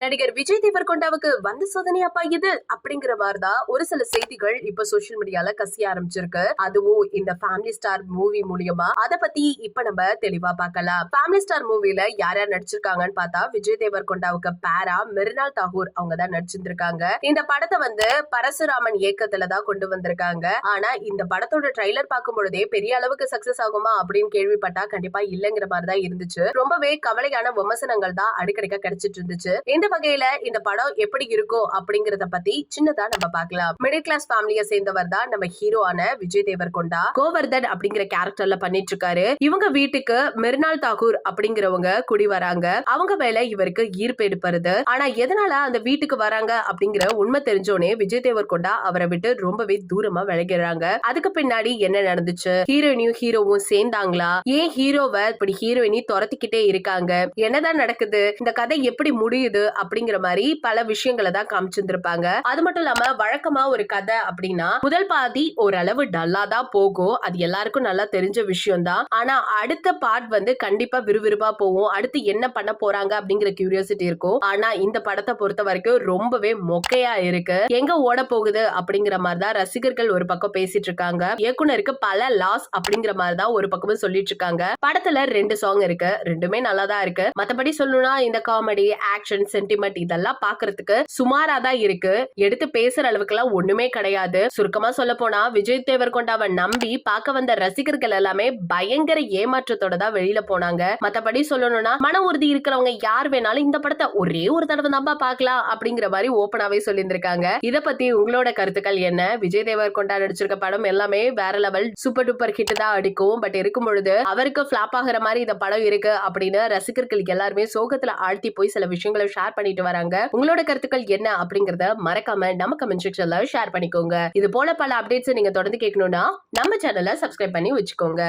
நடிகர் விஜய் தேவர்கொண்டாவுக்கு வந்த சோதனையாப்பா இது அப்படிங்கிற மாதிரிதான் ஒரு சில செய்திகள் இப்ப சோசியல் மீடியால கசிய ஆரம்பிச்சிருக்கு. அதுவும் இந்த ஃபேமிலி ஸ்டார் மூவி மூலியமா அத பத்தி இப்ப நம்ம தெளிவா பார்க்கலாம். ஃபேமிலி ஸ்டார் மூவில யார் யார் நடிச்சிருக்காங்கன்னு பார்த்தா விஜய் தேவர்கொண்டாவுக்கு பேரா மிருனால் தாகூர் அவங்க தான் நடிச்சிருக்காங்க. இந்த படத்தை பரசுராமன் இயக்கத்துல தான் கொண்டு வந்திருக்காங்க. ஆனா இந்த படத்தோட ட்ரைலர் பார்க்கும் பொழுதே பெரிய அளவுக்கு சக்சஸ் ஆகுமா அப்படின்னு கேள்விப்பட்டா கண்டிப்பா இல்லங்கிற மாதிரிதான் இருந்துச்சு. ரொம்பவே கவலையான விமர்சனங்கள் தான் அடிக்கடிக்க கிடைச்சிட்டு இருந்துச்சு. இந்த வகையில இந்த படம் எப்படி இருக்கும் அப்படிங்கறத பத்தி சின்னதா நம்ம பார்க்கலாம். மிடில் கிளாஸ் ஃபேமிலியை சேர்ந்தவர் தான் நம்ம ஹீரோவான விஜய் தேவர்கொண்டா. கோவர்தன் அப்படிங்கிற கேரக்டர்ல பண்ணிட்டு இருக்காரு. இவங்க வீட்டுக்கு மிருனால் தாகூர் அப்படிங்கிறவங்க குடி வராங்க. அவங்க மேல இவருக்கு ஈர்ப்பு எடுப்பது. ஆனா எதனால அந்த வீட்டுக்கு வராங்க அப்படிங்கிற உண்மை தெரிஞ்சோனே விஜய் தேவர்கொண்டா அவரை விட்டு ரொம்பவே தூரமா விலகிறாங்க. அதுக்கு பின்னாடி என்ன நடந்துச்சு, ஹீரோயினியும் ஹீரோவும் சேர்ந்தாங்களா, ஏன் ஹீரோவை இப்படி ஹீரோயினி துரத்திக்கிட்டே இருக்காங்க, என்னதான் நடக்குது, இந்த கதை எப்படி முடியுது அப்படிங்கிற மாதிரி பல விஷயங்களை தான் காமிச்சிருந்திருப்பாங்க. அது மட்டும் இல்லாம வழக்கமா ஒரு கதை அப்படின்னா முதல் பாதி ஓரளவு டல்லா தான் போகும். அது எல்லாருக்கும் நல்லா தெரிஞ்ச விஷயம் தான். ஆனா அடுத்த பார்ட் கண்டிப்பா விறுவிறுப்பா போகும். அடுத்து என்ன பண்ண போறாங்க அப்படிங்கிற கியூரியாசிட்டி இருக்கும். ஆனா இந்த படத்தை பொறுத்த வரைக்கும் ரொம்பவே மொக்கையா இருக்கு. எங்க ஓட போகுது அப்படிங்கிற மாதிரி தான் ரசிகர்கள் ஒரு பக்கம் பேசிட்டு இருக்காங்க. இயக்குனருக்கு பல லாஸ் அப்படிங்கிற மாதிரி தான் ஒரு பக்கமும் சொல்லிட்டு இருக்காங்க. படத்துல 2 சாங் இருக்கு. ரெண்டுமே நல்லா தான் இருக்கு. மத்தபடி சொல்லணும்னா இந்த காமெடி, ஆக்ஷன், சென்டிமெண்ட் இதெல்லாம் பாக்குறதுக்கு சுமாரா தான் இருக்கு. எடுத்து பேசுற அளவுக்கு எல்லாம் ஒண்ணுமே கிடையாது. சுருக்கமா சொல்ல போனா விஜய் தேவர்கொண்டாவை நம்பி பார்க்க வந்த ரசிகர்கள் எல்லாமே பயங்கர ஏமாற்றத்தோட தான் வெளியில போனாங்க. மத்தபடி சொல்லணும்னா மன உறுதி இருக்கிறவங்க யார் வேணாலும் இந்த படத்தை ஒரே ஒரு தடவை நம்ப பாக்கலாம் அப்படிங்கிற மாதிரி ஓப்பனாவே சொல்லியிருந்திருக்காங்க. இத பத்தி உங்களோட கருத்துக்கள் என்ன? விஜய் தேவர்கொண்டா நடிச்சிருக்க படம் எல்லாமே வேற லெவல் சூப்பர் டூப்பர் ஹிட் தான் அடிக்கும். பட் இருக்கும் பொழுது அவருக்கு பிளாப் ஆகிற மாதிரி இந்த படம் இருக்கு அப்படின்னு ரசிகர்கள் எல்லாருமே சோகத்துல ஆழ்த்தி போய் சில விஷயங்களை ஷேர் பண்ணிட்டு வராங்க. உங்களோட கருத்துக்கள் என்ன அப்படிங்கறத மறக்காம நம்ம கமெண்ட் செக்ஷன்ல ஷேர் பண்ணிக்கோங்க. இது போல பல அப்டேட்ஸ் நீங்க தொடர்ந்து கேட்கணும்னா நம்ம சேனலை சப்ஸ்கிரைப் பண்ணி வச்சுக்கோங்க.